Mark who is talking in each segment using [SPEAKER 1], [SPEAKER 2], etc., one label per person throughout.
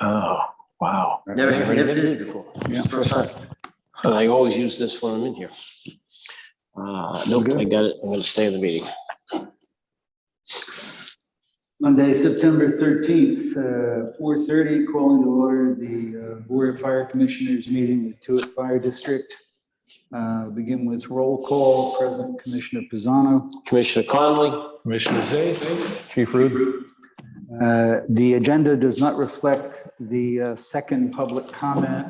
[SPEAKER 1] Oh, wow.
[SPEAKER 2] Never did it before.
[SPEAKER 3] Yeah.
[SPEAKER 2] First time. And I always use this when I'm in here. Nope, I got it. I'm gonna stay in the meeting.
[SPEAKER 3] Monday, September 13th, 4:30, calling to order the Board of Fire Commissioners meeting at Tewitt Fire District. Begin with roll call. Present Commissioner Pisano.
[SPEAKER 2] Commissioner Conley,
[SPEAKER 1] Commissioner Zais, Chief Rude.
[SPEAKER 3] The agenda does not reflect the second public comment,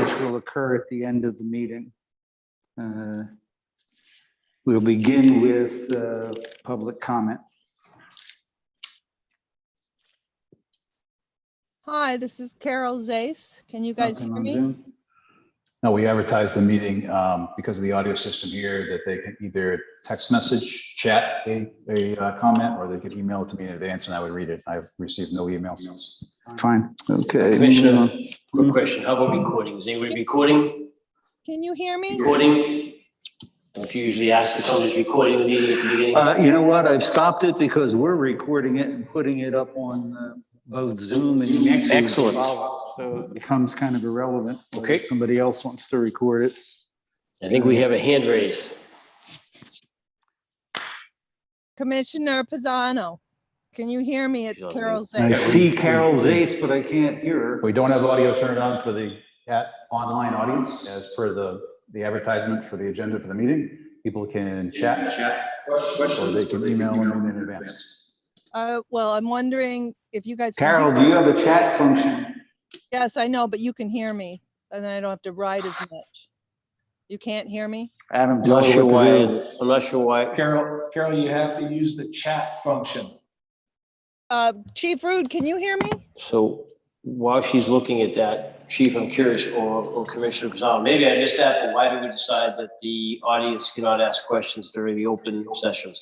[SPEAKER 3] which will occur at the end of the meeting. We'll begin with public comment.
[SPEAKER 4] Hi, this is Carol Zais. Can you guys hear
[SPEAKER 3] On
[SPEAKER 4] me?
[SPEAKER 3] Zoom.
[SPEAKER 5] No, we advertised the meeting because of the audio system here that they can either text message, chat a comment, or they could email it to me in advance and I would read it. I've received no emails.
[SPEAKER 3] Fine, okay.
[SPEAKER 2] Commissioner, quick question. How about recording? Is anybody recording?
[SPEAKER 4] Can you hear me?
[SPEAKER 2] Recording? Don't you usually ask if someone's recording the meeting at the beginning?
[SPEAKER 3] You know what? I've stopped it because we're recording it and putting it up on both Zoom and YouTube.
[SPEAKER 2] Excellent.
[SPEAKER 3] So it becomes kind of irrelevant. whether
[SPEAKER 2] Okay.
[SPEAKER 3] Somebody else wants to record it.
[SPEAKER 2] I think we have a hand raised.
[SPEAKER 4] Commissioner Pisano, can you hear me? It's Carol
[SPEAKER 3] I
[SPEAKER 4] Zais.
[SPEAKER 3] see Carol Zais, but I can't hear her.
[SPEAKER 5] We don't have audio turned on for the online audience as per the advertisement for the agenda for the meeting. People can chat or they can email them in advance.
[SPEAKER 4] Well, I'm wondering if you guys. can
[SPEAKER 3] Carol,
[SPEAKER 4] hear-
[SPEAKER 3] do you have a chat function?
[SPEAKER 4] Yes, I know, but you can hear me and then I don't have to write as much. You can't hear me?
[SPEAKER 3] Adam,
[SPEAKER 2] I'm
[SPEAKER 3] tell
[SPEAKER 2] not
[SPEAKER 3] her
[SPEAKER 2] sure
[SPEAKER 3] what
[SPEAKER 2] why,
[SPEAKER 3] to do.
[SPEAKER 2] I'm not sure why.
[SPEAKER 1] Carol, you have to use the chat function.
[SPEAKER 4] Chief Rude, can you hear me?
[SPEAKER 2] So while she's looking at that, Chief, I'm curious, or Commissioner Pisano, maybe I missed that, but why did we decide that the audience cannot ask questions during the open session?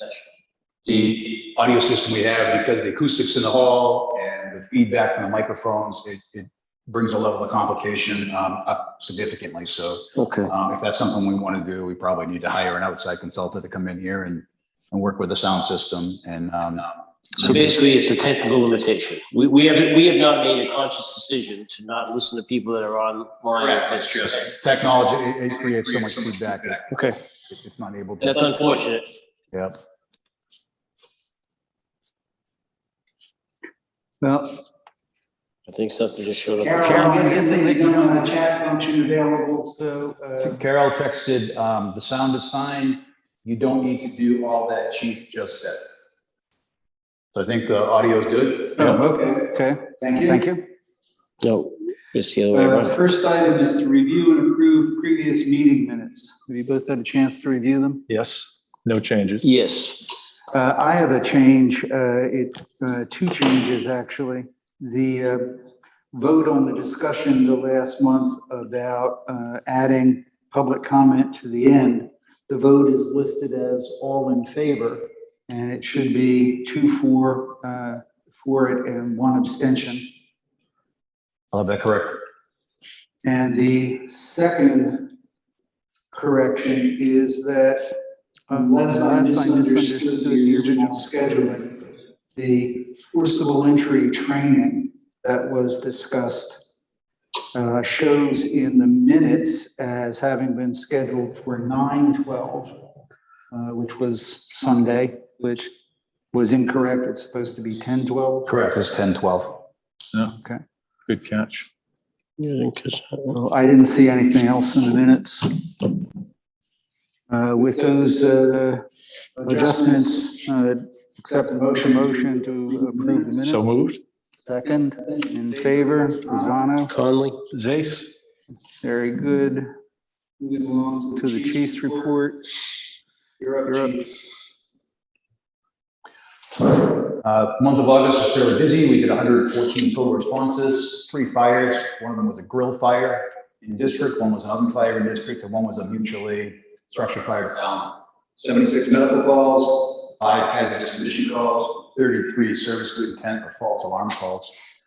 [SPEAKER 5] The audio system we have, because the acoustics in the hall and the feedback from the microphones, it brings a level of complication up significantly. So
[SPEAKER 2] Okay.
[SPEAKER 5] if that's something we want to do, we probably need to hire an outside consultant to come in here and work with the sound system and
[SPEAKER 2] So basically, it's a technical limitation. We have not made a conscious decision to not listen to people that are online.
[SPEAKER 5] It's just technology, it creates so much feedback.
[SPEAKER 2] Okay,
[SPEAKER 5] It's not able to.
[SPEAKER 2] that's unfortunate.
[SPEAKER 5] Yep.
[SPEAKER 3] Well,
[SPEAKER 2] I think something just showed up.
[SPEAKER 3] Carol, I'm guessing that you don't have a chat function available, so,
[SPEAKER 5] Carol texted, the sound is fine. You don't need to do all that Chief just said. So I think the audio is good.
[SPEAKER 3] okay. Thank you. Thank you.
[SPEAKER 2] No, it's the other way around.
[SPEAKER 3] First item is to review and approve previous meeting minutes. Have you both had a chance to review them?
[SPEAKER 1] Yes, no changes.
[SPEAKER 2] Yes,
[SPEAKER 3] I have a change, two changes, actually. The vote on the discussion the last month about adding public comment to the end, the vote is listed as all in favor, and it should be 2 for it and 1 abstention.
[SPEAKER 5] I'll have that correct.
[SPEAKER 3] And the second correction is that unless I misunderstood the original scheduling, the forcible entry training that was discussed shows in the minutes as having been scheduled for 9/12, which was Sunday, which was incorrect. It's supposed to be 10/12.
[SPEAKER 5] Correct, it's 10/12.
[SPEAKER 3] Okay.
[SPEAKER 1] Good catch.
[SPEAKER 2] yeah, because
[SPEAKER 3] Well, I didn't see anything else in the minutes. With those adjustments, accept the motion to approve the minutes.
[SPEAKER 1] So moved.
[SPEAKER 3] Second, in favor, Pisano.
[SPEAKER 2] Conley,
[SPEAKER 1] Zais,
[SPEAKER 3] Very good. Moving along to the chief's report. You're up.
[SPEAKER 5] Month of August was fairly busy. We did 114 total responses, 3 fires. One of them was a grill fire in district, one was an oven fire in district, and one was a mutual aid structure fire to town. 76 medical calls, 5 hazardous condition calls, 33 service good intent or false alarm calls.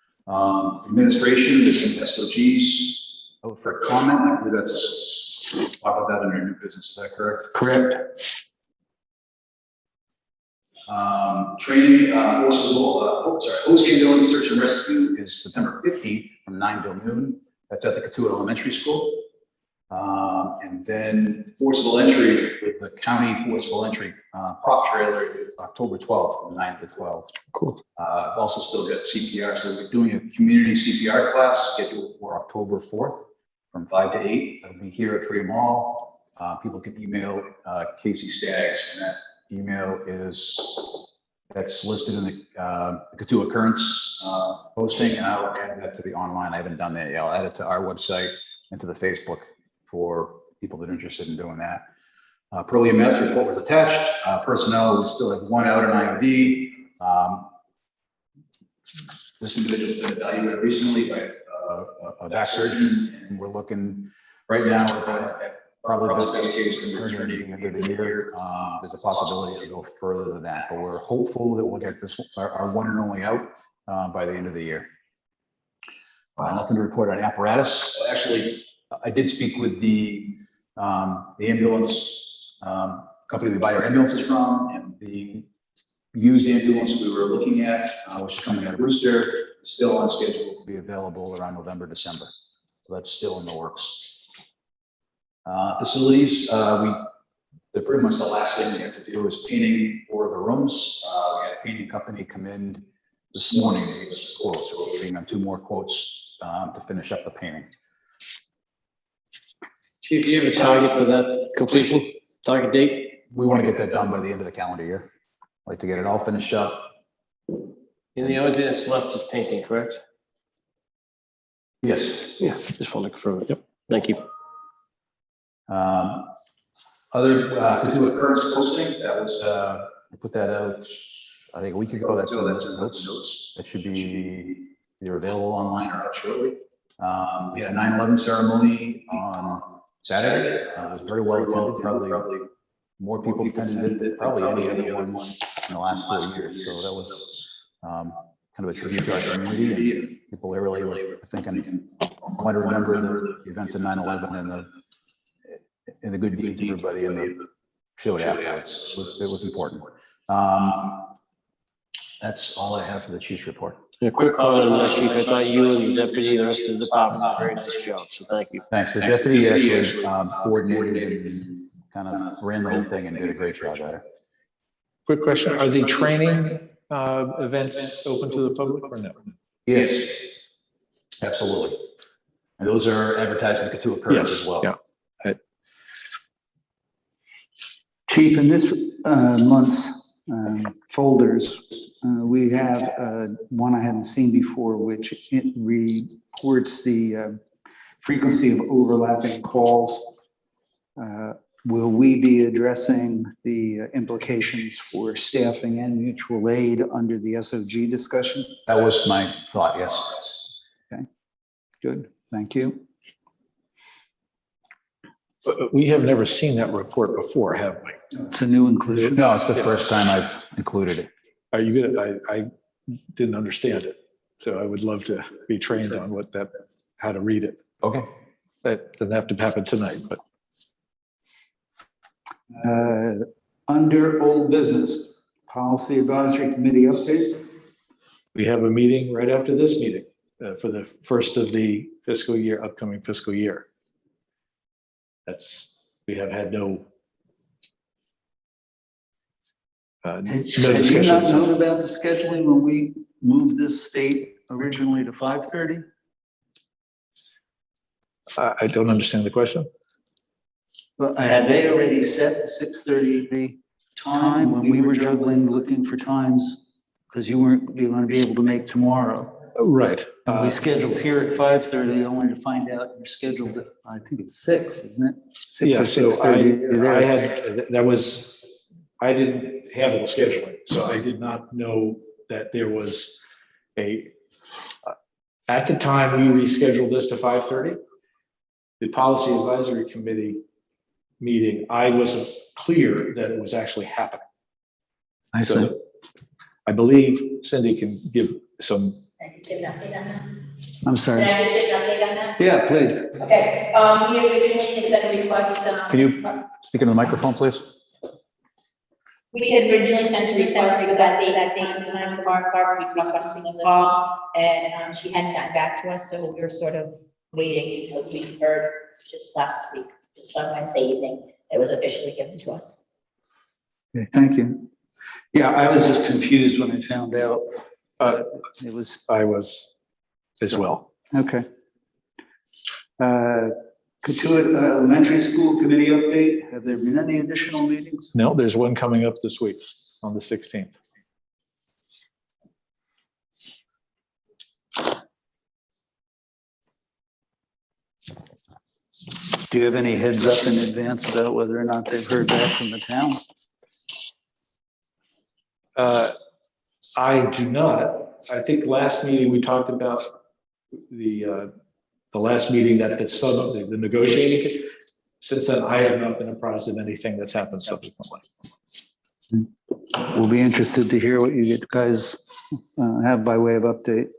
[SPEAKER 5] Administration, there's some SOGs for comment. I believe that's, talk about that under new business. Is that correct?
[SPEAKER 3] Correct.
[SPEAKER 5] Training, host ambulance search and rescue is September 15th from 9 till noon. That's at the Cotuit Elementary School. And then forcible entry with the county forcible entry prop trailer is October 12th from 9 to 12.
[SPEAKER 2] Cool.
[SPEAKER 5] I've also still got CPR, so we're doing a community CPR class scheduled for October 4th from 5 to 8. It'll be here at Freedom Hall. People can email Casey Staggs, and that email that's listed in the Cotuit Currents posting, and I'll add that to the online. I haven't done that yet. I'll add it to our website and to the Facebook for people that are interested in doing that. Pearl EMS report was attached. Personnel, we still have 1 out in IOD. This individual has been evaluated recently by a back surgeon, and we're looking right now at probably best case in the end of the year. There's a possibility to go further than that, but we're hopeful that we'll get this, our one and only out by the end of the year. Nothing to report on apparatus. Actually, I did speak with the ambulance company we buy our ambulances from, and the used ambulance we were looking at, which is coming out of Brewster, is still on schedule to be available around November, December. So that's still in the works. Facilities, they're pretty much the last thing we have to do is painting for the rooms. We had a painting company come in this morning to give us quotes. So we're waiting on 2 more quotes to finish up the painting.
[SPEAKER 2] Chief, do you have a target for that completion? Target date?
[SPEAKER 5] We want to get that done by the end of the calendar year. Like to get it all finished up.
[SPEAKER 2] And the only thing that's left is painting, correct?
[SPEAKER 5] Yes.
[SPEAKER 2] Yeah, just want to confirm it. Yep. Thank you.
[SPEAKER 5] Other Cotuit Currents posting, that was, I put that out, I think a week ago. That's in the notes. It should be either available online or out shortly. We had a 9/11 ceremony on Saturday. It was very well attended, probably more people attended than probably any other one in the last 4 years. So that was kind of a tribute to our community, and people really were thinking, I want to remember the events of 9/11 and the good deeds of everybody in the showed afterwards. It was important. That's all I have for the chief's report.
[SPEAKER 2] A quick comment on that, Chief. I thought you and the deputy and the rest of the department did a very nice job, so thank you.
[SPEAKER 5] Thanks. The deputy actually coordinated and kind of ran the whole thing and did a great job at it.
[SPEAKER 1] Quick question, are the training events open to the public or no?
[SPEAKER 5] Yes, absolutely. And those are advertised in the Cotuit Currents as well.
[SPEAKER 1] Yeah.
[SPEAKER 3] Chief, in this month's folders, we have one I hadn't seen before, which it reports the frequency of overlapping calls. Will we be addressing the implications for staffing and mutual aid under the SOG discussion?
[SPEAKER 5] That was my thought, yes.
[SPEAKER 3] Okay, good, thank you.
[SPEAKER 1] But we have never seen that report before, have we?
[SPEAKER 3] It's a new inclusion.
[SPEAKER 5] No, it's the first time I've included it.
[SPEAKER 1] Are you gonna, I didn't understand it, so I would love to be trained on what that, how to read it.
[SPEAKER 5] Okay.
[SPEAKER 1] That doesn't have to happen tonight, but
[SPEAKER 3] Under old business, policy advisory committee update.
[SPEAKER 1] we have a meeting right after this meeting for the first of the fiscal year, upcoming fiscal year. We have had no
[SPEAKER 3] Had you not
[SPEAKER 1] discussions.
[SPEAKER 3] known about the scheduling when we moved this state originally to 5:30?
[SPEAKER 1] I don't understand the question.
[SPEAKER 3] But had they already set the 6:30 time when we were juggling, looking for times? Because you weren't going to be able to make tomorrow.
[SPEAKER 1] Right.
[SPEAKER 3] And we scheduled here at 5:30, only to find out you're scheduled at, I think it's 6, isn't it? 6
[SPEAKER 1] Yeah,
[SPEAKER 3] or
[SPEAKER 1] so
[SPEAKER 3] 6:30.
[SPEAKER 1] I had, I didn't handle scheduling, so I did not know that there was at the time we rescheduled this to 5:30, the policy advisory committee meeting, I wasn't clear that it was actually happening.
[SPEAKER 3] I see.
[SPEAKER 1] So I believe Cindy can give some.
[SPEAKER 6] I can give an update on that.
[SPEAKER 3] I'm
[SPEAKER 6] Can
[SPEAKER 3] sorry.
[SPEAKER 6] I just get an update on that?
[SPEAKER 3] Yeah, please.
[SPEAKER 6] Okay, we originally had sent a request.
[SPEAKER 5] Can you speak into the microphone, please?
[SPEAKER 6] We had originally sent Teresa out for that date time for Mars Park, we requested a call, and she hadn't gotten back to us, so we were sort of waiting until we heard just last week, just on Wednesday evening, it was officially given to us.
[SPEAKER 3] Okay, thank you. Yeah, I was just confused when I found out. It was,
[SPEAKER 1] I was as well.
[SPEAKER 3] okay. Katuitt Elementary School Committee update. Have there been any additional meetings?
[SPEAKER 1] No, there's one coming up this week on the 16th.
[SPEAKER 3] Do you have any heads up in advance about whether or not they've heard back from the town?
[SPEAKER 1] I do not. I think last meeting we talked about the last meeting that the negotiating. Since then, I have not been apprised of anything that's happened subsequently.
[SPEAKER 3] We'll be interested to hear what you guys have by way of update.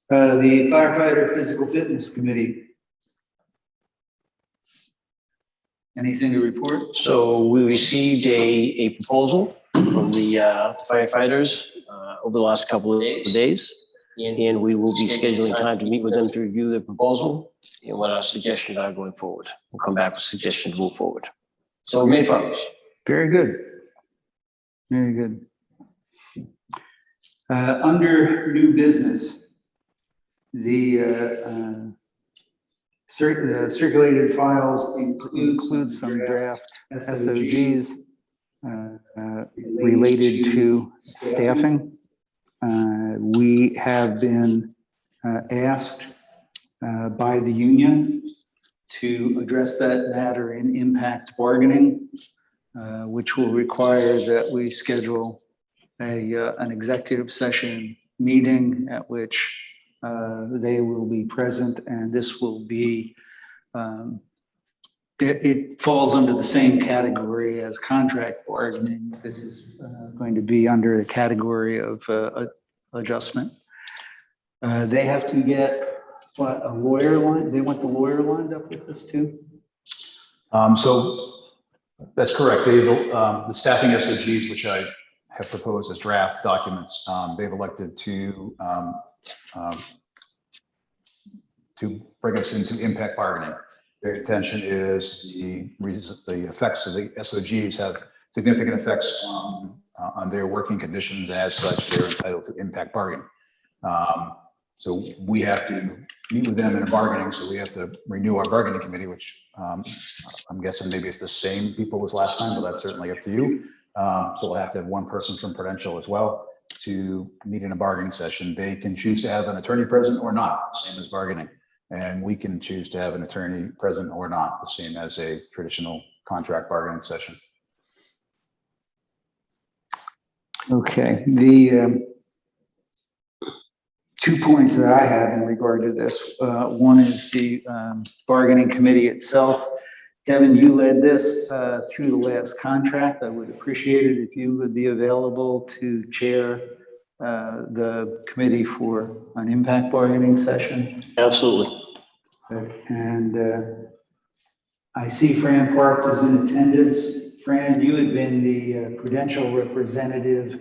[SPEAKER 3] The Firefighter Physical Fitness Committee. Anything to report?
[SPEAKER 2] So we received a proposal from the firefighters over the last couple of days. And we will be scheduling time to meet with them to review the proposal and what our suggestions are going forward. We'll come back with suggestions to move forward. So we made progress.
[SPEAKER 3] Very good. Very good. Under new business, the circulated files include some draft SOGs related to staffing. We have been asked by the union to address that matter in impact bargaining, which will require that we schedule an executive session meeting at which they will be present, and this will be, it falls under the same category as contract bargaining. This is going to be under the category of adjustment. They have to get, what, a lawyer line? They want the lawyer lined up with this too?
[SPEAKER 5] So that's correct. They've, the staffing SOGs, which I have proposed as draft documents, they've elected to bring us into impact bargaining. Their intention is the effects of the SOGs have significant effects on their working conditions. As such, they're entitled to impact bargaining. So we have to meet with them in a bargaining. So we have to renew our bargaining committee, which I'm guessing maybe it's the same people as last time, but that's certainly up to you. So we'll have to have one person from Prudential as well to meet in a bargaining session. They can choose to have an attorney present or not, same as bargaining. And we can choose to have an attorney present or not, the same as a traditional contract bargaining session.
[SPEAKER 3] Okay, the 2 points that I have in regard to this, one is the bargaining committee itself. Kevin, you led this through the last contract. I would appreciate it if you would be available to chair the committee for an impact bargaining session.
[SPEAKER 2] Absolutely.
[SPEAKER 3] And I see Fran Parks is in attendance. Fran, you had been the Prudential representative.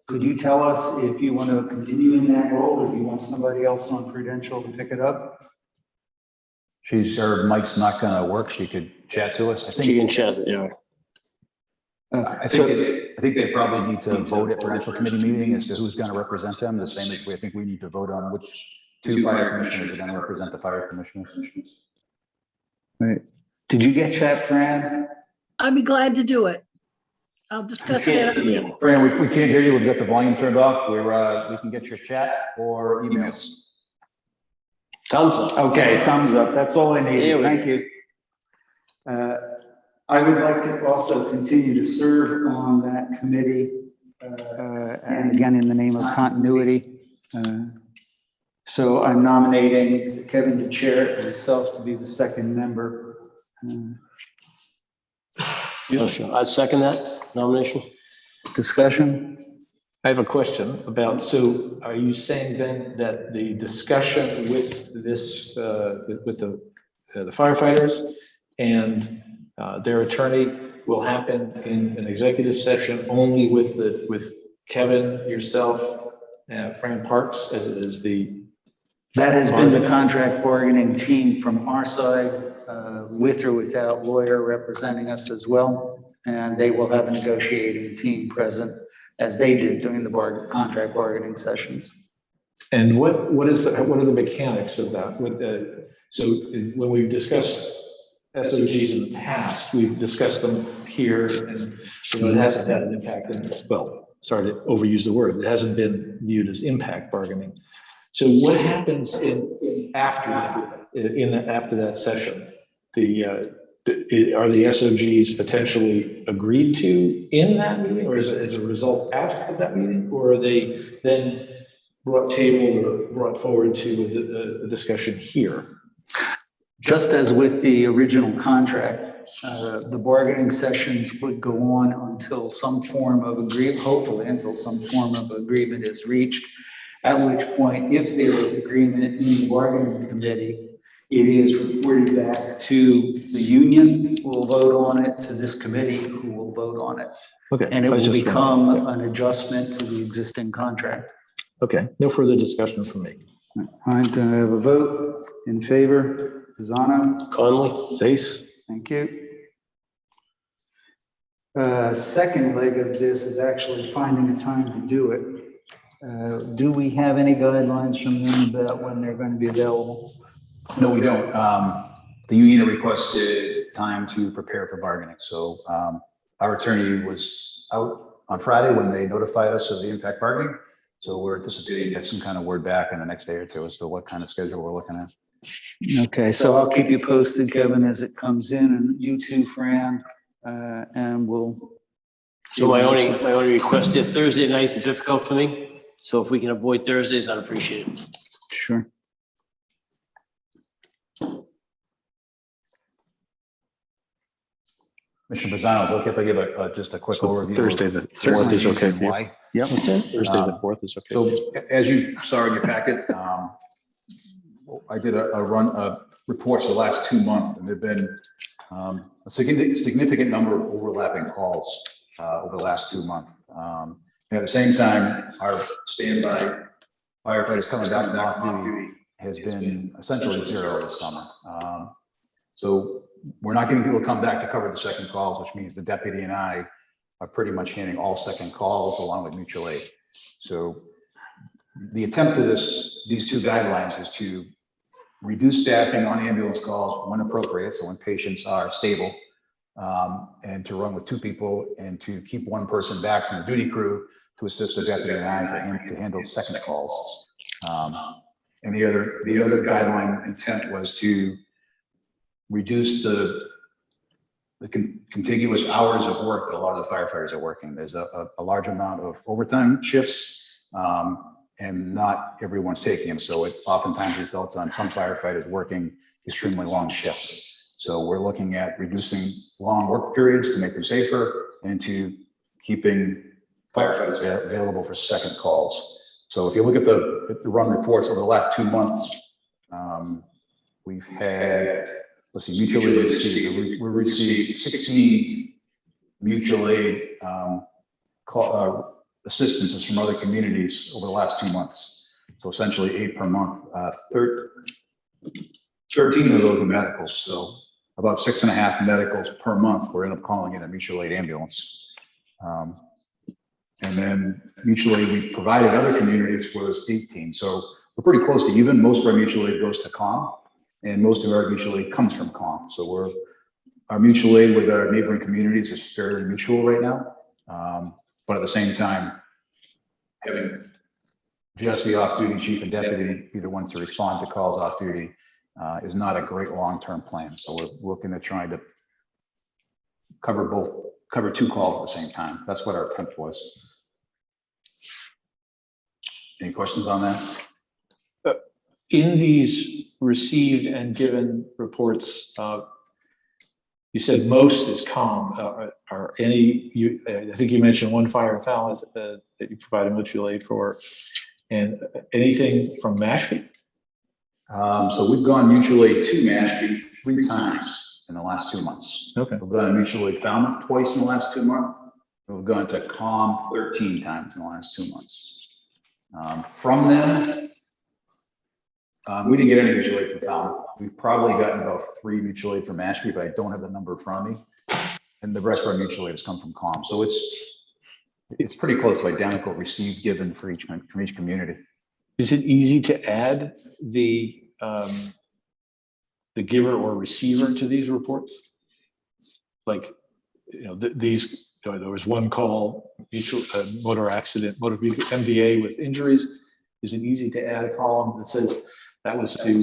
[SPEAKER 3] Could you tell us if you want to continue in that role, or if you want somebody else on Prudential to pick it up?
[SPEAKER 5] Her mic's not going to work. She could chat to us. I
[SPEAKER 2] She can
[SPEAKER 5] think.
[SPEAKER 2] chat, you know.
[SPEAKER 5] I think they probably need to vote at Prudential committee meeting as to who's going to represent them. The same as I think we need to vote on which 2 fire commissioners are going to represent the fire commissioners.
[SPEAKER 3] Right. Did you get chat, Fran?
[SPEAKER 7] I'd be glad to do it. I'll discuss it.
[SPEAKER 2] Yeah.
[SPEAKER 5] Fran, we can't hear you. We've got the volume turned off. We can get your chat or emails.
[SPEAKER 2] Thumbs up.
[SPEAKER 3] Okay, thumbs up. That's all I
[SPEAKER 2] There
[SPEAKER 3] needed.
[SPEAKER 2] we
[SPEAKER 3] Thank you. I would like to also continue to serve on that committee. And again, in the name of continuity. So I'm nominating Kevin to chair it, and myself to be the second member.
[SPEAKER 2] Oh, sure. I'd second that nomination.
[SPEAKER 3] Discussion?
[SPEAKER 1] I have a question about, so are you saying then that the discussion with this, with the firefighters and their attorney will happen in an executive session only with Kevin, yourself, and Fran Parks as the,
[SPEAKER 3] That has been the contract bargaining team from our side, with or without lawyer representing us as well. And they will have a negotiating team present as they did during the contract bargaining sessions.
[SPEAKER 1] and what are the mechanics of that? So when we've discussed SOGs in the past, we've discussed them here, and it hasn't had an impact. Well, sorry to overuse the word, it hasn't been viewed as impact bargaining. So what happens after that session? Are the SOGs potentially agreed to in that meeting, or as a result out of that meeting, or are they then tabled or brought forward to a discussion here?
[SPEAKER 3] Just as with the original contract, the bargaining sessions would go on until some form of agreement, hopefully until some form of agreement is reached. At which point, if there is agreement in the bargaining committee, it is reported back to the union, who will vote on it, to this committee, who will vote on it.
[SPEAKER 1] Okay.
[SPEAKER 3] And it will become an adjustment to the existing contract.
[SPEAKER 1] Okay, no further discussion from me.
[SPEAKER 3] All right, then I have a vote in favor. Pisano?
[SPEAKER 2] Conley?
[SPEAKER 1] Zace?
[SPEAKER 3] Thank you. Second leg of this is actually finding a time to do it. Do we have any guidelines from them about when they're going to be available?
[SPEAKER 5] No, we don't. The union requested time to prepare for bargaining. So our attorney was out on Friday when they notified us of the impact bargaining. So we're anticipating to get some kind of word back in the next day or two as to what kind of schedule we're looking at.
[SPEAKER 3] Okay, so I'll keep you posted, Kevin, as it comes in, and you too, Fran, and we'll.
[SPEAKER 2] So my only request, if Thursday nights are difficult for me, so if we can avoid Thursdays, I'd appreciate it.
[SPEAKER 3] Sure.
[SPEAKER 5] Commissioner Pisano, is it okay if I give just a quick overview?
[SPEAKER 1] Thursday the 4th is okay for you?
[SPEAKER 5] Why?
[SPEAKER 3] Yep.
[SPEAKER 1] Thursday the 4th is okay.
[SPEAKER 5] So as you saw in your packet, I did a run of reports for the last 2 months, and there've been a significant number of overlapping calls over the last 2 months. And at the same time, our standby firefighters coming back from off duty has been essentially zero this summer. So we're not getting people to come back to cover the second calls, which means the deputy and I are pretty much handling all second calls along with mutual aid. So the attempt of these two guidelines is to reduce staffing on ambulance calls when appropriate, so when patients are stable, and to run with 2 people and to keep 1 person back from the duty crew to assist the deputy and I to handle second calls. And the other guideline intent was to reduce the contiguous hours of work that a lot of the firefighters are working. There's a large amount of overtime shifts, and not everyone's taking them. So it oftentimes results on some firefighters working extremely long shifts. So we're looking at reducing long work periods to make them safer and to keeping firefighters available for second calls. So if you look at the run reports over the last 2 months, we've had, let's see, mutual aid received. We received 16 mutual aid assistances from other communities over the last 2 months. So essentially 8 per month. 13 of those were medicals. So about 6.5 medicals per month. We're end up calling in a mutual aid ambulance. And then mutual aid we provided other communities was 18. So we're pretty close to even. Most of our mutual aid goes to COM, and most of our mutual aid comes from COM. So our mutual aid with our neighboring communities is fairly mutual right now. But at the same time, having just the off-duty chief and deputy be the ones to respond to calls off duty is not a great long-term plan. So we're looking at trying to cover 2 calls at the same time. That's what our attempt was. Any questions on that?
[SPEAKER 1] In these received and given reports, you said most is COM. Are any, I think you mentioned 1 fire in Falmouth that you provided mutual aid for, and anything from Mashpee?
[SPEAKER 5] So we've gone mutual aid to Mashpee 3 times. in the last 2 months.
[SPEAKER 1] Okay.
[SPEAKER 5] We've gone to mutual aid Falmouth twice in the last 2 months. We've gone to COM 13 times in the last 2 months. From them, we didn't get any mutual aid from Falmouth. We've probably gotten about 3 mutual aid from Mashpee, but I don't have the number in front of me. And the rest of our mutual aid has come from COM. So it's pretty close to identical received given for each community.
[SPEAKER 1] Is it easy to add the giver or receiver to these reports? Like, these, there was one call, mutual motor accident, motor vehicle MVA with injuries. Is it easy to add a column that says that was to,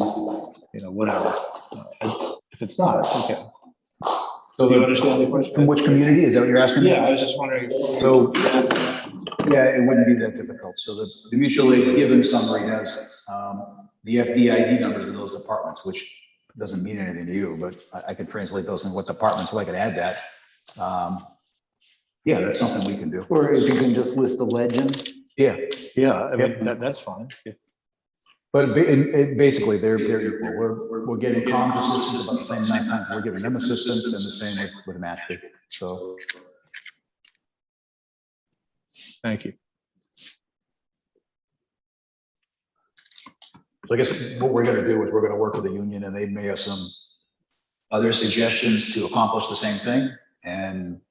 [SPEAKER 1] whatever? If it's not, okay.
[SPEAKER 5] So
[SPEAKER 1] Do you understand the question?
[SPEAKER 5] From which community? Is that what you're asking?
[SPEAKER 1] Yeah, I was just wondering.
[SPEAKER 5] So, yeah, it wouldn't be that difficult. So the mutual aid given summary has the FDID numbers of those departments, which doesn't mean anything to you, but I can translate those in what departments, so I could add that. Yeah, that's something we can do.
[SPEAKER 3] Or if you can just list a legend.
[SPEAKER 5] Yeah,
[SPEAKER 1] Yeah, I mean, that's fine.
[SPEAKER 5] but basically they're equal. We're getting comms assistance about the same amount of times we're giving them assistance, and the same with Mashpee. So
[SPEAKER 1] Thank you.
[SPEAKER 5] I guess what we're going to do is we're going to work with the union, and they may have some other suggestions to accomplish the same thing. And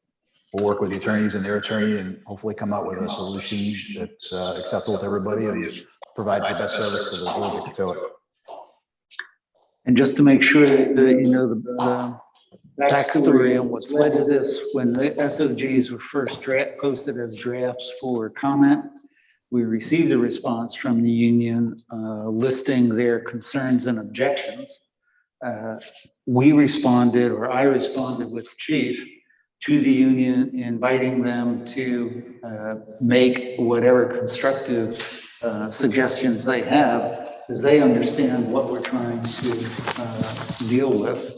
[SPEAKER 5] we'll work with the attorneys and their attorney and hopefully come up with a solution that's acceptable to everybody and provides the best service to the village of Katoa.
[SPEAKER 3] And just to make sure that the backstory on what's led to this, when the SOGs were first posted as drafts for comment, we received a response from the union listing their concerns and objections. We responded, or I responded with chief to the union, inviting them to make whatever constructive suggestions they have, as they understand what we're trying to deal with.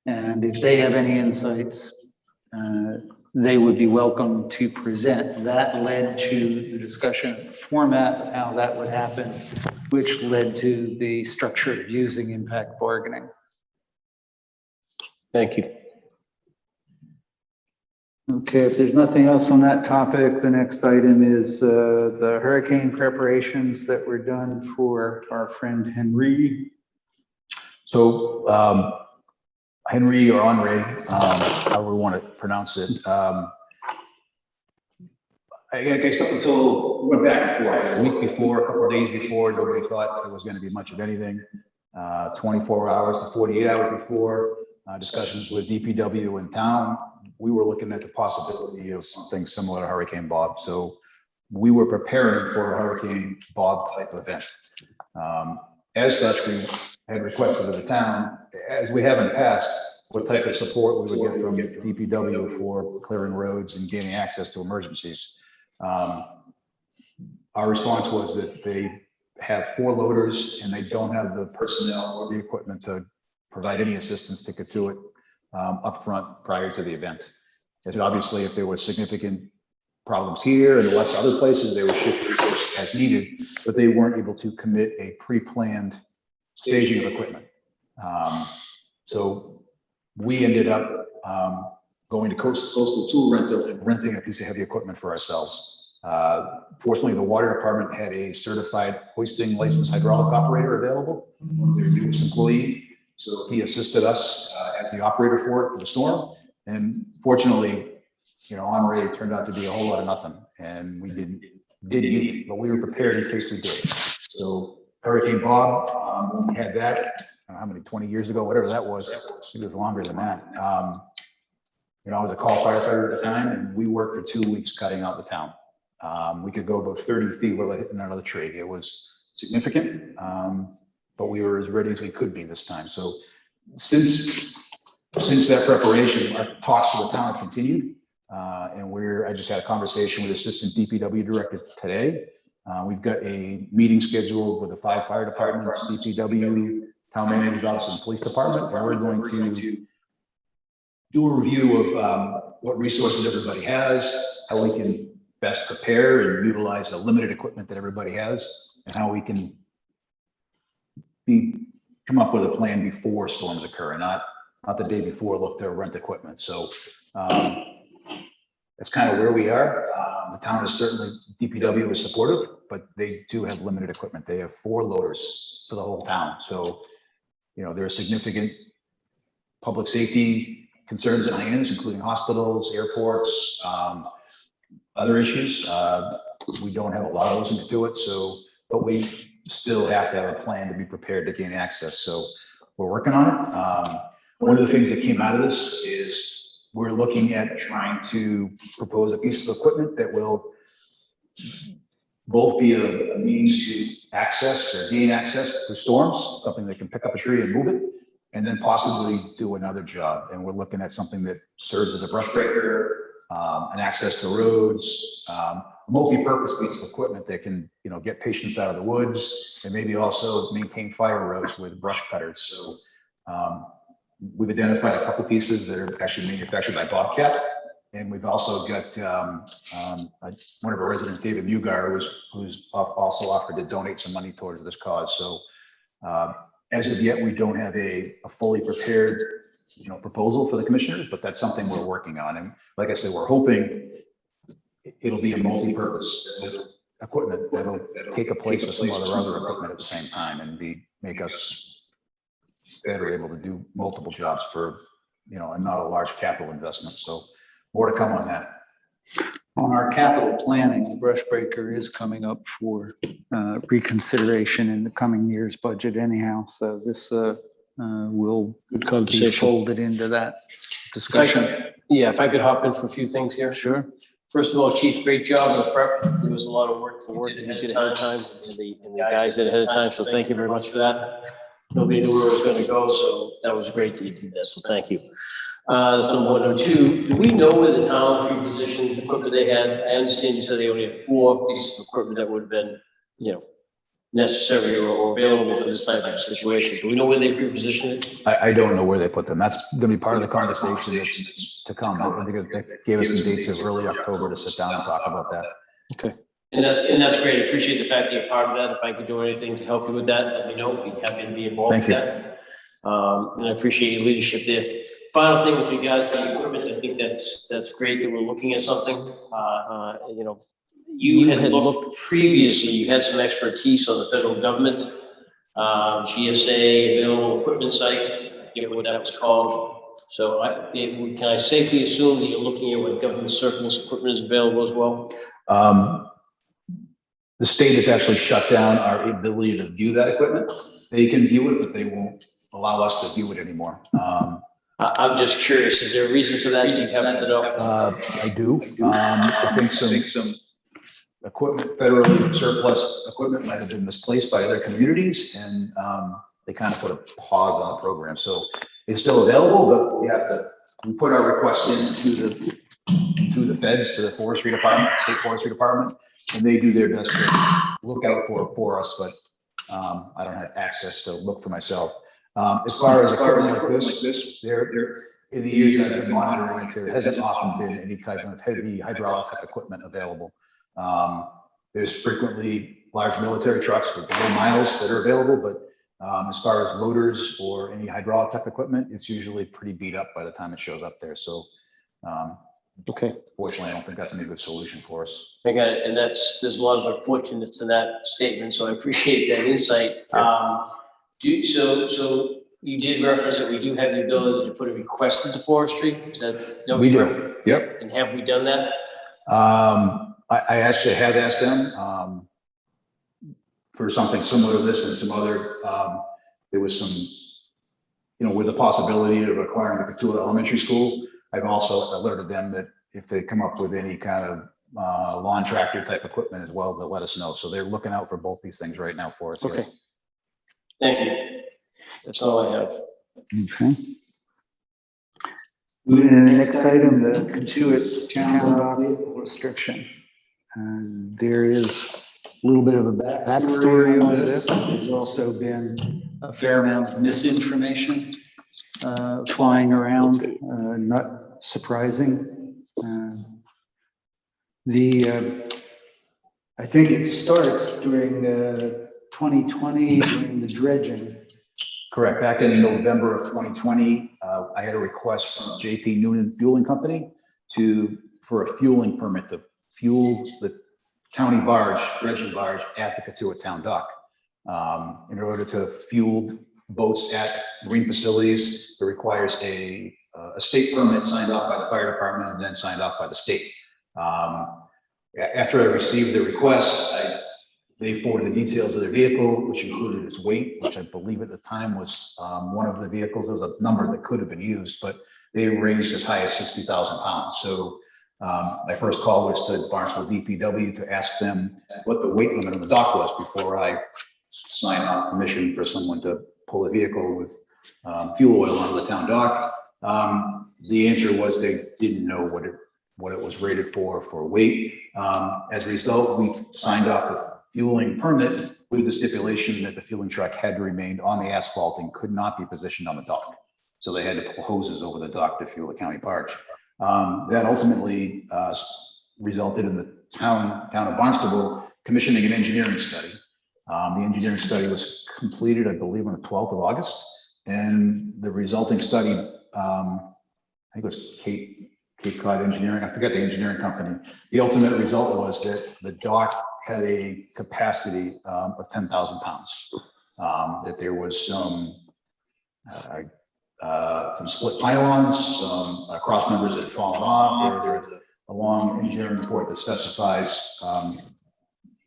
[SPEAKER 3] And if they have any insights, they would be welcome to present. That led to the discussion format of how that would happen, which led to the structure of using impact bargaining.
[SPEAKER 2] Thank you.
[SPEAKER 3] Okay, if there's nothing else on that topic, the next item is the hurricane preparations that were done for our friend Henry.
[SPEAKER 5] So Henry or Henri, however we want to pronounce it. I guess up until we went back and forth, a week before, a couple of days before, nobody thought there was going to be much of anything. 24 hours to 48 hours before, discussions with DPW in town, we were looking at the possibility of something similar to Hurricane Bob. So we were preparing for a Hurricane Bob type event. As such, we had requested of the town, as we have in the past, what type of support we would get from DPW for clearing roads and gaining access to emergencies. Our response was that they have 4 loaders and they don't have the personnel or the equipment to provide any assistance to Katuitt up front prior to the event. As obviously, if there were significant problems here and less other places, they would shift resources as needed, but they weren't able to commit a pre-planned staging of equipment. So we ended up going to Coastal Tool Rental and renting a piece of heavy equipment for ourselves. Fortunately, the water department had a certified hoisting licensed hydraulic operator available, their newest employee. So he assisted us as the operator for the storm. And fortunately, Henri turned out to be a whole lot of nothing, and we didn't need it, but we were prepared in case we did. So Hurricane Bob, we had that, I don't know how many, 20 years ago, whatever that was. I think it was longer than that. I was a call firefighter at the time, and we worked for 2 weeks cutting out the town. We could go about 30 feet without hitting another tree. It was significant, but we were as ready as we could be this time. So since that preparation, our talks with the town have continued. And I just had a conversation with Assistant DPW Director today. We've got a meeting scheduled with the 5 fire departments, DPW, Town Manager's Office, and Police Department. And we're going to do a review of what resources everybody has, how we can best prepare and utilize the limited equipment that everybody has, and how we can come up with a plan before storms occur and not not the day before, look to rent equipment. So that's kind of where we are. The town is certainly, DPW is supportive, but they do have limited equipment. They have 4 loaders for the whole town. So, you know, there are significant public safety concerns at hands, including hospitals, airports, other issues. We don't have a lot of those into it. So, but we still have to have a plan to be prepared to gain access. So we're working on it. One of the things that came out of this is we're looking at trying to propose a piece of equipment that will both be a means to access or gain access to storms, something that can pick up a tree and move it, and then possibly do another job. And we're looking at something that serves as a brush breaker, an access to roads, multi-purpose piece of equipment that can, you know, get patients out of the woods and maybe also maintain fire roads with brush cutters. So we've identified a couple pieces that are actually manufactured by Bobcat. And we've also got one of our residents, David Mugar, who's also offered to donate some money towards this cause. So as of yet, we don't have a fully prepared, you know, proposal for the commissioners, but that's something we're working on. And like I said, we're hoping it'll be a multi-purpose equipment that'll take a place of some other equipment at the same time and make us better able to do multiple jobs for, you know, and not a large capital investment. So more to come on that.
[SPEAKER 3] On our capital planning, the brush breaker is coming up for reconsideration in the coming year's budget anyhow. So this will
[SPEAKER 2] Good
[SPEAKER 3] be
[SPEAKER 2] conversation.
[SPEAKER 3] folded into that discussion.
[SPEAKER 2] Yeah, if I could hop in for a few things here.
[SPEAKER 3] Sure.
[SPEAKER 2] First of all, Chief, great job on the prep. There was a lot of work that you did ahead of time, and the guys did ahead of time, so thank you very much for that. Nobody knew where it was going to go, so that was great that you did that, so thank you. That's number one. Number two, do we know where the town repositioned equipment they had? I understand you said they only had 4 pieces of equipment that would have been, you know, necessary or available for this type of situation. Do we know where they repositioned it?
[SPEAKER 5] I don't know where they put them. That's going to be part of the conversation that's to come. I think they gave us some dates of early October to sit down and talk about that.
[SPEAKER 2] Okay. And that's great. I appreciate the fact that you're part of that. If I could do anything to help you with that, let me know. Be happy to be involved with that. And I appreciate your leadership there. Final thing with regards to the equipment, I think that's great that we're looking at something. You know, you had looked previously, you had some expertise on the federal government, GSA, available equipment site, I forget what that was called. So can I safely assume that you're looking at what government surplus equipment is available as well?
[SPEAKER 5] The state has actually shut down our ability to view that equipment. They can view it, but they won't allow us to view it anymore.
[SPEAKER 2] I'm just curious, is there a reason for that? Do you happen to know?
[SPEAKER 5] I do. I think some equipment, federally surplus equipment might have been misplaced by other communities, and they kind of put a pause on the program. So it's still available, but we put our request in to the feds, to the forestry department, state forestry department, and they do their best to look out for us, but I don't have access to look for myself. As far as equipment like this, there in the years I've been monitoring it, there hasn't often been any type of heavy hydraulic type equipment available. There's frequently large military trucks with low miles that are available, but as far as loaders or any hydraulic type equipment, it's usually pretty beat up by the time it shows up there. So
[SPEAKER 2] Okay.
[SPEAKER 5] fortunately, I don't think that's a good solution for us.
[SPEAKER 2] I got it, and there's a lot of unfortunates in that statement, so I appreciate that insight. So you did reference that we do have the ability to put a request into forestry. Is that?
[SPEAKER 5] We do. Yep.
[SPEAKER 2] And have we done that?
[SPEAKER 5] I actually have asked them for something similar to this and some other. There was some, you know, with the possibility of acquiring the Cotulla Elementary School. I've also alerted them that if they come up with any kind of lawn tractor type equipment as well, they'll let us know. So they're looking out for both these things right now for us.
[SPEAKER 2] Okay.
[SPEAKER 5] Yes.
[SPEAKER 2] Thank you. That's all I have.
[SPEAKER 3] Okay. Moving to the next item, the Cotuit town vehicle restriction. There is a little bit of a backstory on this. There's also been a fair amount of misinformation flying around, not surprising. I think it starts during 2020 during the dredging.
[SPEAKER 5] Correct. Back in November of 2020, I had a request from JP Noonan Fueling Company for a fueling permit to fuel the county barge, dredging barge at the Katuah Town Dock. In order to fuel boats at marine facilities, it requires a state permit signed off by the fire department and then signed off by the state. After I received the request, they forwarded the details of their vehicle, which included its weight, which I believe at the time was one of the vehicles. There was a number that could have been used, but they ranged as high as 60,000 pounds. So my first call was to Barnstable DPW to ask them what the weight limit on the dock was before I sign off permission for someone to pull a vehicle with fuel oil onto the town dock. The answer was they didn't know what it was rated for weight. As a result, we signed off the fueling permit with the stipulation that the fueling truck had to remain on the asphalt and could not be positioned on the dock. So they had to pull hoses over the dock to fuel the county barge. That ultimately resulted in the town of Barnstable commissioning an engineering study. The engineering study was completed, I believe, on the 12th of August. And the resulting study, I think it was Cape Cod Engineering, I forget the engineering company. The ultimate result was that the dock had a capacity of 10,000 pounds. That there was some split pylons, some cross members that had fallen off. There's a long engineering report that specifies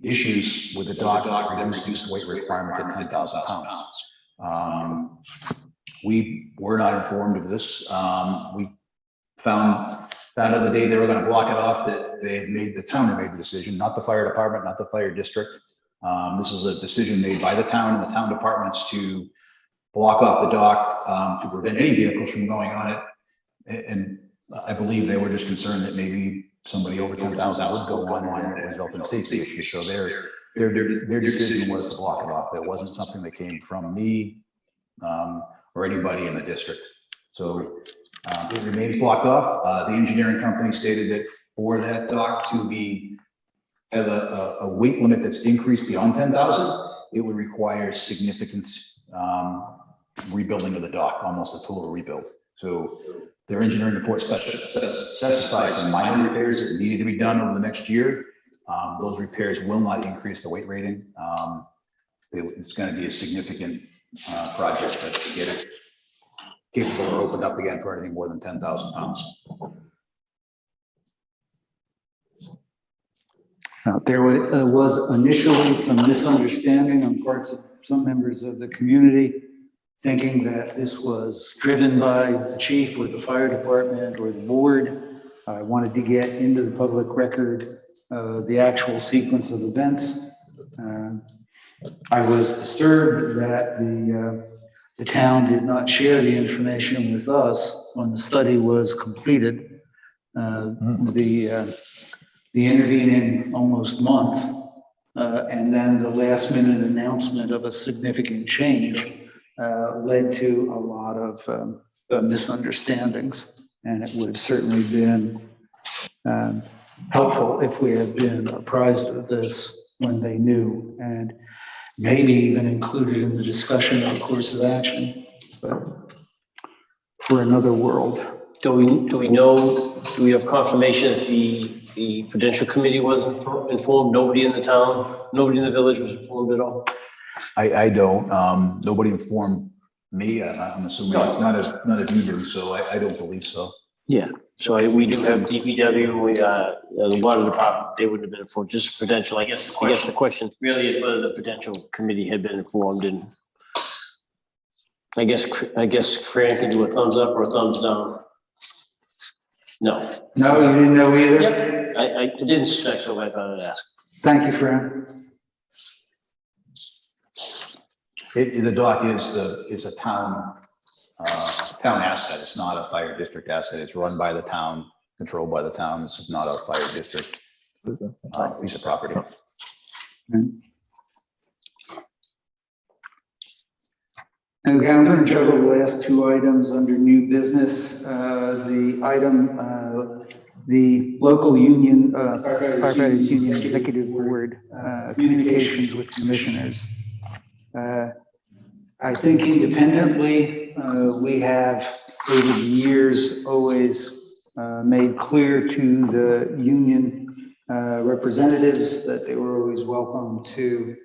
[SPEAKER 5] issues with the dock reduce the weight requirement to 10,000 pounds. We were not informed of this. We found out the day they were going to block it off that the town had made the decision, not the fire department, not the fire district. This was a decision made by the town and the town departments to block off the dock to prevent any vehicles from going on it. And I believe they were just concerned that maybe somebody over 10,000 would go on and it would result in a safety issue. So their decision was to block it off. It wasn't something that came from me or anybody in the district. So it remains blocked off. The engineering company stated that for that dock to have a weight limit that's increased beyond 10,000, it would require significant rebuilding of the dock, almost a total rebuild. So their engineering report specifies some minor repairs that needed to be done over the next year. Those repairs will not increase the weight rating. It's going to be a significant project to get it capable or opened up again for anything more than 10,000 pounds.
[SPEAKER 3] There was initially some misunderstanding on parts of some members of the community, thinking that this was driven by the chief or the fire department or the board. I wanted to get into the public record the actual sequence of events. I was disturbed that the town did not share the information with us when the study was completed. The intervening almost month, and then the last minute announcement of a significant change led to a lot of misunderstandings. And it would have certainly been helpful if we had been apprised of this when they knew, and maybe even included in the discussion of course of action, but for another world.
[SPEAKER 2] Do we have confirmation that the Prudential Committee was informed? Nobody in the town, nobody in the village was informed at all?
[SPEAKER 5] I don't. Nobody informed me. I'm assuming none of you do, so I don't believe so.
[SPEAKER 2] Yeah. So we do have DPW, we the water department. They wouldn't have been informed. Just Prudential. I guess the question really is whether the Prudential Committee had been informed. And I guess Fran could do a thumbs up or a thumbs down. No.
[SPEAKER 3] No, you didn't know either?
[SPEAKER 2] Yep. I didn't suspect, so I thought I'd ask.
[SPEAKER 3] Thank you, Fran.
[SPEAKER 5] The dock is a town asset. It's not a fire district asset. It's run by the town, controlled by the town. This is not a fire district piece of property.
[SPEAKER 3] Okay, I'm going to juggle the last two items under new business. The item, the local union, firefighters union executive board, communications with commissioners. I think independently, we have over the years always made clear to the union representatives that they were always welcome to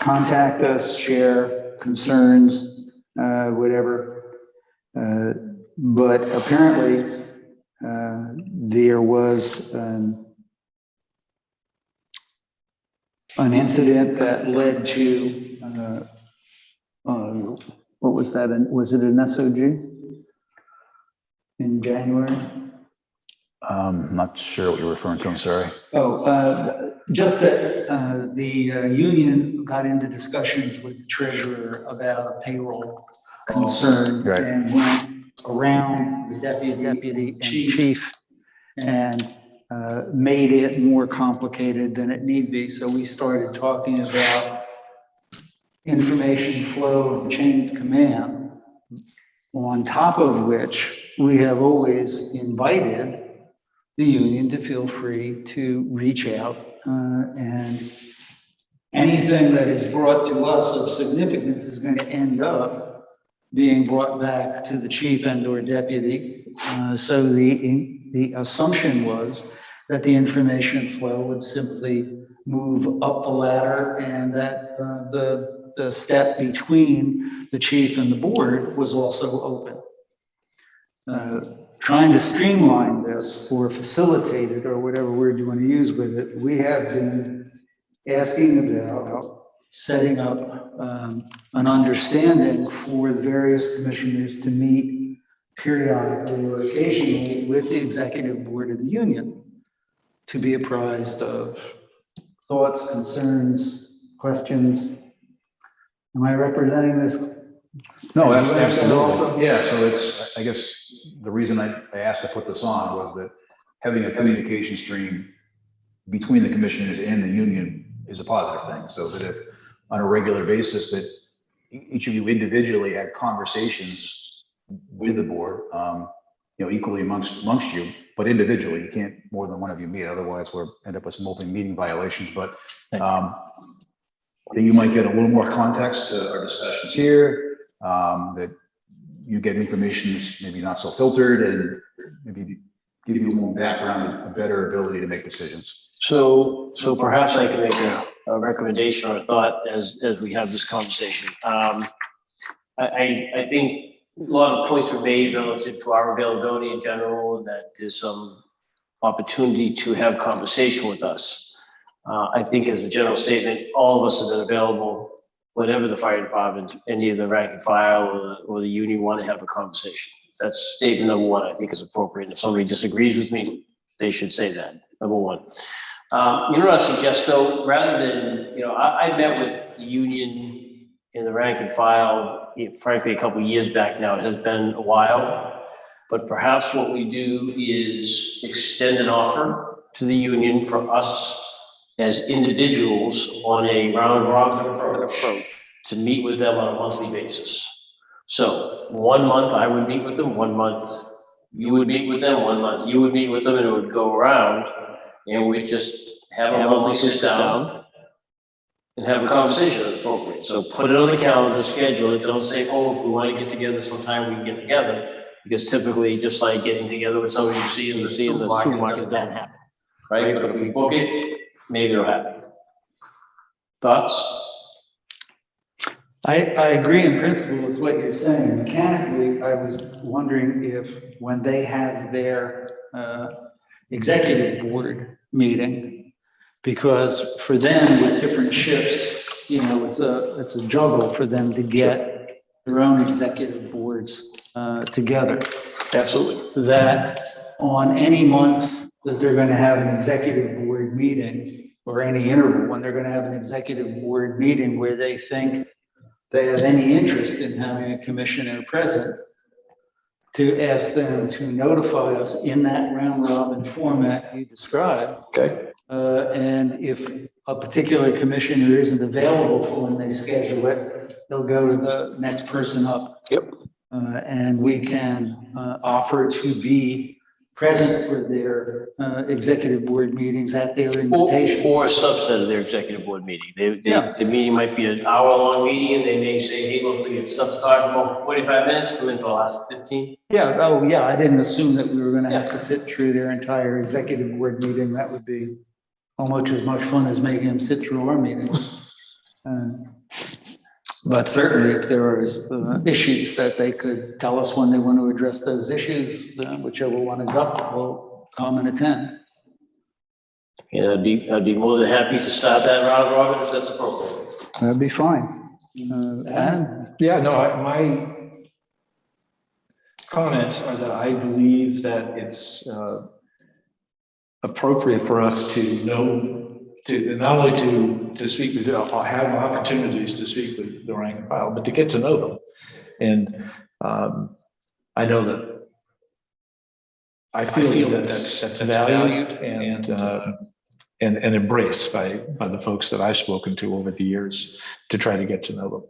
[SPEAKER 3] contact us, share concerns, whatever. But apparently, there was an incident that led to, what was that? Was it an SOG in January?
[SPEAKER 5] Not sure what you're referring to, I'm sorry.
[SPEAKER 3] Just that the union got into discussions with the treasurer about a payroll concern
[SPEAKER 5] Right.
[SPEAKER 3] and went around the deputy and chief and made it more complicated than it need be. So we started talking about information flow and chain of command, on top of which we have always invited the union to feel free to reach out and anything that is brought to us of significance is going to end up being brought back to the chief and or deputy. So the assumption was that the information flow would simply move up the ladder and that the step between the chief and the board was also open. Trying to streamline this or facilitate it or whatever word you want to use with it, we have been asking about setting up an understanding for the various commissioners to meet periodically or occasionally with the executive board of the union to be apprised of thoughts, concerns, questions. Am I representing this?
[SPEAKER 5] No,
[SPEAKER 3] As you understand also?
[SPEAKER 5] absolutely. Yeah, so it's, I guess, the reason I asked to put this on was that having a communication stream between the commissioners and the union is a positive thing. So that if on a regular basis that each of you individually had conversations with the board, equally amongst you, but individually, you can't more than one of you meet. Otherwise, we'll end up with some open meeting violations. But that you might get a little more context to our discussions here, that you get information that's maybe not so filtered and maybe give you more background, a better ability to make decisions.
[SPEAKER 2] So perhaps I can make a recommendation or a thought as we have this conversation. I think a lot of points were made relative to our availability in general, and that there's some opportunity to have conversation with us. I think as a general statement, all of us have been available whenever the fire department, any of the rank and file or the union want to have a conversation. That's statement number one, I think is appropriate. And if somebody disagrees with me, they should say that, number one. You know what I suggest though, rather than, I met with the union in the rank and file, frankly, a couple of years back now. It has been a while, but perhaps what we do is extend an offer to the union for us as individuals on a round robin approach to meet with them on a monthly basis. So 1 month I would meet with them, 1 month you would meet with them, 1 month you would meet with them, and it would go around and we'd just have a monthly sit down and have a conversation as appropriate. So put it on the calendar, schedule it. Don't say, oh, if we want to get together sometime, we can get together. Because typically, just like getting together with somebody you see in the supermarket, doesn't happen, right? But if we book it, maybe it'll happen. Thoughts?
[SPEAKER 3] I agree in principle with what you're saying. Mechanically, I was wondering if when they have their executive board meeting, because for them with different shifts, it's a juggle for them to get their own executive boards together.
[SPEAKER 2] Absolutely.
[SPEAKER 3] That on any month that they're going to have an executive board meeting, or any interval when they're going to have an executive board meeting where they think they have any interest in having a commissioner present, to ask them to notify us in that round robin format you described.
[SPEAKER 2] Okay.
[SPEAKER 3] And if a particular commissioner isn't available for when they schedule it, they'll go to the next person up.
[SPEAKER 2] Yep.
[SPEAKER 3] And we can offer to be present for their executive board meetings at their
[SPEAKER 2] Or,
[SPEAKER 3] invitation.
[SPEAKER 2] or a subset of their executive board meeting.
[SPEAKER 3] Yeah.
[SPEAKER 2] The meeting might be an hour-long meeting, and they may say, hey, look, we get stuff to talk about, 45 minutes, come in for the last 15.
[SPEAKER 3] Yeah, oh, yeah, I didn't assume that we were gonna have to sit through their entire executive board meeting. That would be almost as much fun as making them sit through our meetings. But certainly if there are issues that they could tell us when they want to address those issues, whichever one is up, we'll come and attend.
[SPEAKER 2] Yeah, I'd be more than happy to start that round robin if that's appropriate.
[SPEAKER 3] That'd be fine. Adam?
[SPEAKER 1] Yeah, no, my comments are that I believe that it's appropriate for us to know, to not only to speak with, have opportunities to speak with the rank and file, but to get to know them. And I know that I feel that that's valued and embraced by the folks that I've spoken to over the years to try to get to know them.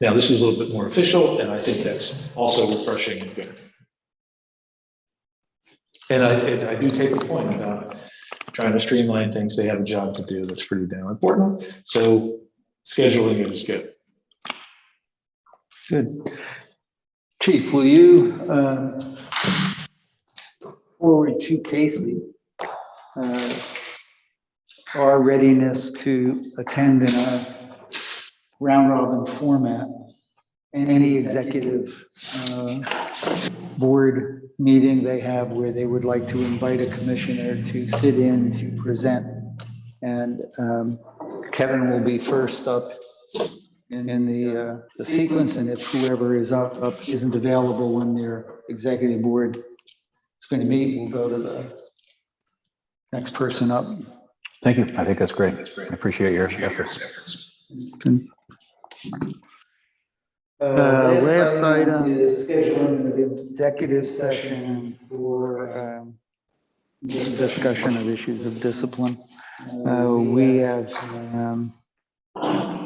[SPEAKER 1] Now, this is a little bit more official, and I think that's also refreshing and good. And I do take the point about trying to streamline things. They have a job to do that's pretty damn important. So scheduling it is good.
[SPEAKER 3] Good. Chief, will you forward to Casey our readiness to attend in a round robin format any executive board meeting they have where they would like to invite a commissioner to sit in to present. And Kevin will be first up in the sequence, and if whoever is up isn't available when their executive board is going to meet, we'll go to the next person up.
[SPEAKER 5] Thank you. I think that's great. I appreciate your efforts.
[SPEAKER 3] Last item is scheduling an executive session for discussion of issues of discipline. We have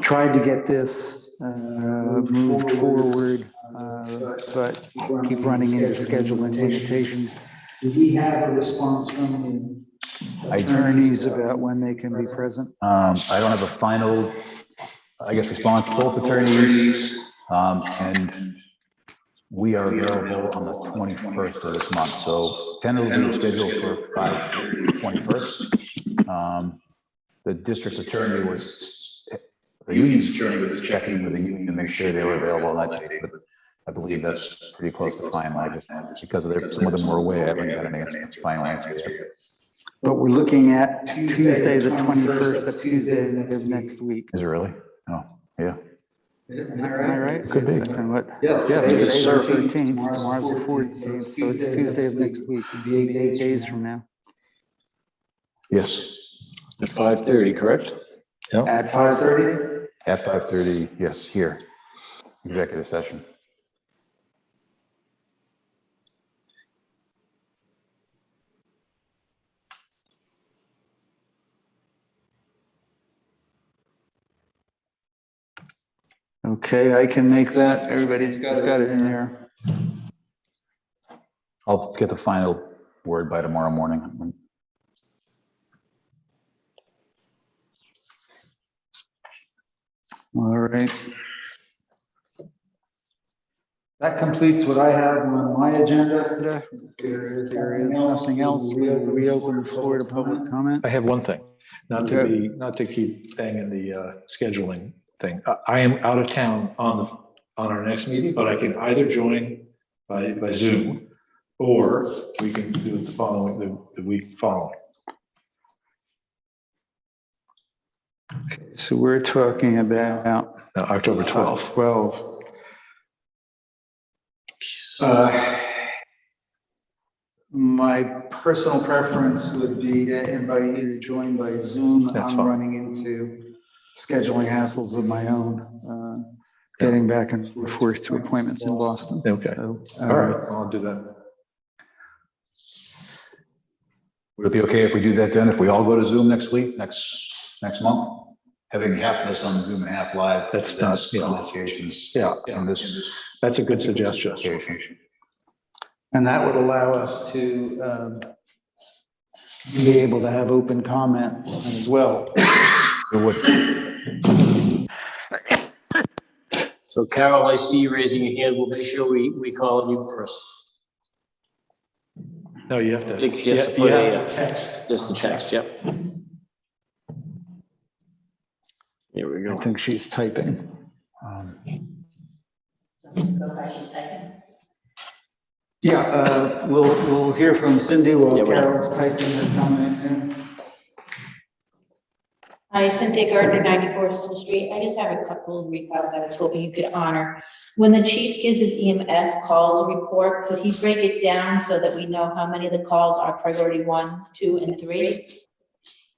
[SPEAKER 3] tried to get this moved forward, but keep running into scheduling limitations. Do we have a response from the attorneys about when they can be present?
[SPEAKER 5] I don't have a final, I guess, response to both attorneys. And we are available on the 21st of this month. So tentatively scheduled for 5/21st. The district's attorney the union's attorney was checking with the union to make sure they were available on that date. But I believe that's pretty close to final. I just, because some of them were away, I haven't got an answer, final answer yet.
[SPEAKER 3] But we're looking at Tuesday, the 21st, that's Tuesday of next week.
[SPEAKER 5] Is it really? Oh, yeah.
[SPEAKER 3] Am I right?
[SPEAKER 5] Could be.
[SPEAKER 3] Yes, today's the
[SPEAKER 2] sir.
[SPEAKER 3] 13th, tomorrow's the 14th, so it's Tuesday of next week, it'll be 8 days from now.
[SPEAKER 5] Yes,
[SPEAKER 2] At 5:30, correct?
[SPEAKER 3] At 5:30?
[SPEAKER 5] at 5:30, yes, here, executive session.
[SPEAKER 3] Okay, I can make that, everybody's got it in there.
[SPEAKER 5] I'll get the final word by tomorrow morning.
[SPEAKER 3] All right. That completes what I have on my agenda. There is nothing else. We'll reopen the floor to public comment.
[SPEAKER 1] I have one thing, not to keep banging the scheduling thing. I am out of town on our next meeting, but I can either join by Zoom, or we can do it the week following.
[SPEAKER 3] So we're talking about
[SPEAKER 1] October 12th.
[SPEAKER 3] 12. My personal preference would be to invite you to join by Zoom.
[SPEAKER 1] That's
[SPEAKER 3] I'm
[SPEAKER 1] fine.
[SPEAKER 3] running into scheduling hassles of my own, getting back and forth to appointments in Boston.
[SPEAKER 1] Okay,
[SPEAKER 3] So,
[SPEAKER 1] all right, I'll do that.
[SPEAKER 5] Would it be okay if we do that then? If we all go to Zoom next week, next month? Having half of us on Zoom and half live.
[SPEAKER 1] That's not,
[SPEAKER 5] limitations
[SPEAKER 1] Yeah,
[SPEAKER 5] in this
[SPEAKER 1] that's a good suggestion.
[SPEAKER 5] location.
[SPEAKER 3] And that would allow us to be able to have open comment as well.
[SPEAKER 5] It would.
[SPEAKER 2] So Carol, I see you raising your hand. We'll make sure we call on you first.
[SPEAKER 1] No, you have to.
[SPEAKER 2] I think she has to
[SPEAKER 1] you
[SPEAKER 2] put
[SPEAKER 1] have
[SPEAKER 2] a,
[SPEAKER 1] to text.
[SPEAKER 2] just the text, yep. Here we
[SPEAKER 3] I
[SPEAKER 2] go.
[SPEAKER 3] think she's typing.
[SPEAKER 6] Go by, she's typing.
[SPEAKER 3] Yeah, we'll hear from Cindy while
[SPEAKER 2] Yeah, we're-
[SPEAKER 3] Carol's typing her comment in.
[SPEAKER 6] Hi, Cynthia Gardner, 94 School Street. I just have a couple of requests I was hoping you could honor. When the chief gives his EMS calls report, could he break it down so that we know how many of the calls are priority 1, 2, and 3?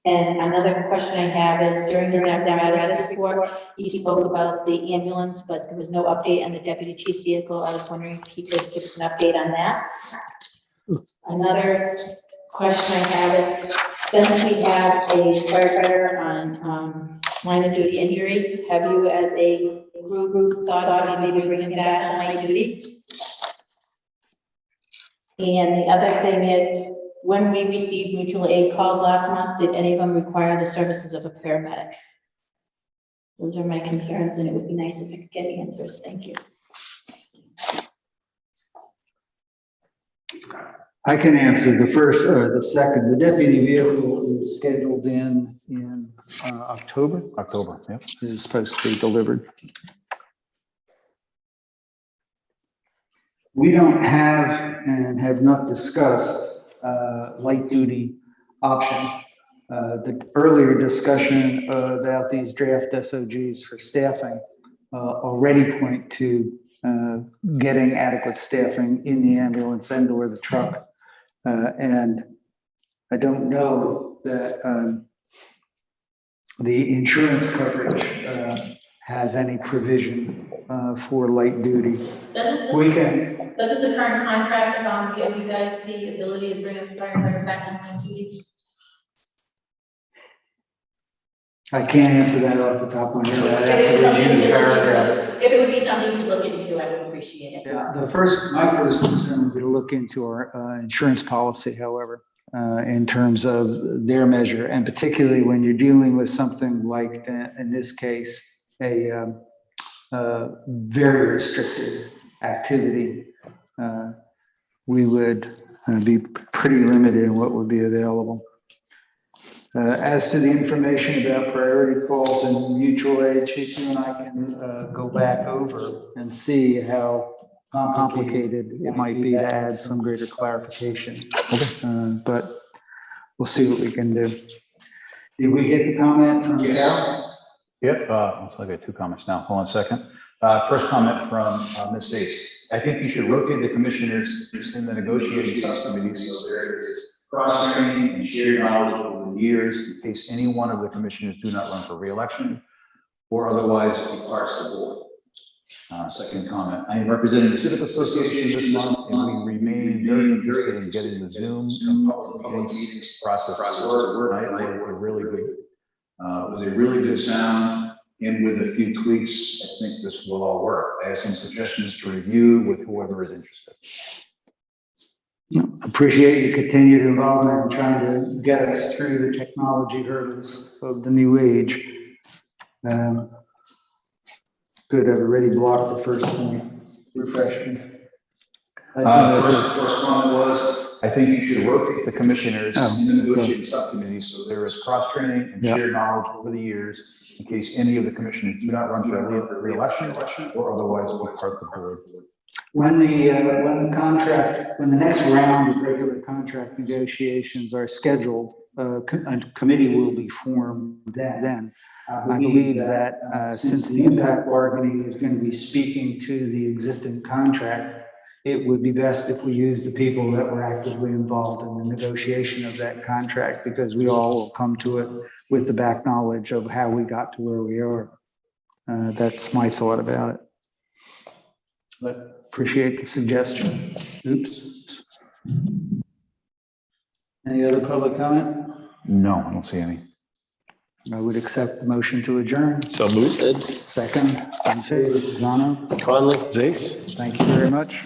[SPEAKER 6] And another question I have is during his apparatus report, he spoke about the ambulance, but there was no update on the deputy chief's vehicle. I was wondering if he could give us an update on that. Another question I have is, since we have a firefighter on line of duty injury, have you as a group thought of maybe bringing him back on line of duty? And the other thing is, when we received mutual aid calls last month, did any of them require the services of a paramedic? Those are my concerns, and it would be nice if I could get answers. Thank you.
[SPEAKER 3] I can answer the first or the second. The deputy vehicle is scheduled in October,
[SPEAKER 5] October, yep.
[SPEAKER 3] is supposed to be delivered. We don't have and have not discussed light duty option. The earlier discussion about these draft SOGs for staffing already point to getting adequate staffing in the ambulance and or the truck. And I don't know that the insurance coverage has any provision for light duty.
[SPEAKER 6] Doesn't the current contract give you guys the ability to bring a firefighter back on line duty?
[SPEAKER 3] I can't answer that off the top of my head. I'd have to review the paragraph.
[SPEAKER 6] If it would be something to look into, I would appreciate it.
[SPEAKER 3] Yeah, my first concern would be to look into our insurance policy, however, in terms of their measure, and particularly when you're dealing with something like, in this case, a very restricted activity, we would be pretty limited in what would be available. As to the information about priority calls and mutual aid, Chief, you and I can go back over and see how complicated it might be to add some greater clarification. But we'll see what we can do. Did we get the comment from Carol?
[SPEAKER 5] Yep, looks like I got 2 comments now. Hold on a second. First comment from Ms. Stace. I think you should rotate the commissioners in the negotiating subcommittees so there is cross-training and shared knowledge over the years in case any one of the commissioners do not run for re-election or otherwise departs the board. Second comment, I am representing the Civic Association this month and we remain very interested in getting the Zoom and public meetings process to work. Tonight was a really good, was a really good sound, and with a few tweaks, I think this will all work. I have some suggestions to review with whoever is interested.
[SPEAKER 3] Appreciate your continued involvement in trying to get us through the technology hurdles of the new age. Good, I've already blocked the first point. Refresh me.
[SPEAKER 5] First one was, I think you should rotate the commissioners
[SPEAKER 3] Oh,
[SPEAKER 5] in the negotiating subcommittees so there is cross-training and
[SPEAKER 3] Yeah.
[SPEAKER 5] shared knowledge over the years in case any of the commissioners do not run for re-election or otherwise depart the board.
[SPEAKER 3] When the next round of regular contract negotiations are scheduled, a committee will be formed then. I believe that since the impact bargaining is going to be speaking to the existing contract, it would be best if we use the people that were actively involved in the negotiation of that contract, because we all will come to it with the back knowledge of how we got to where we are. That's my thought about it. But appreciate the suggestion. Oops. Any other public comment?
[SPEAKER 5] No, I don't see any.
[SPEAKER 3] I would accept the motion to adjourn.
[SPEAKER 1] So moved.
[SPEAKER 2] Sid,
[SPEAKER 3] Second, in favor, Zano.
[SPEAKER 2] Conley?
[SPEAKER 1] Zace?
[SPEAKER 3] Thank you very much.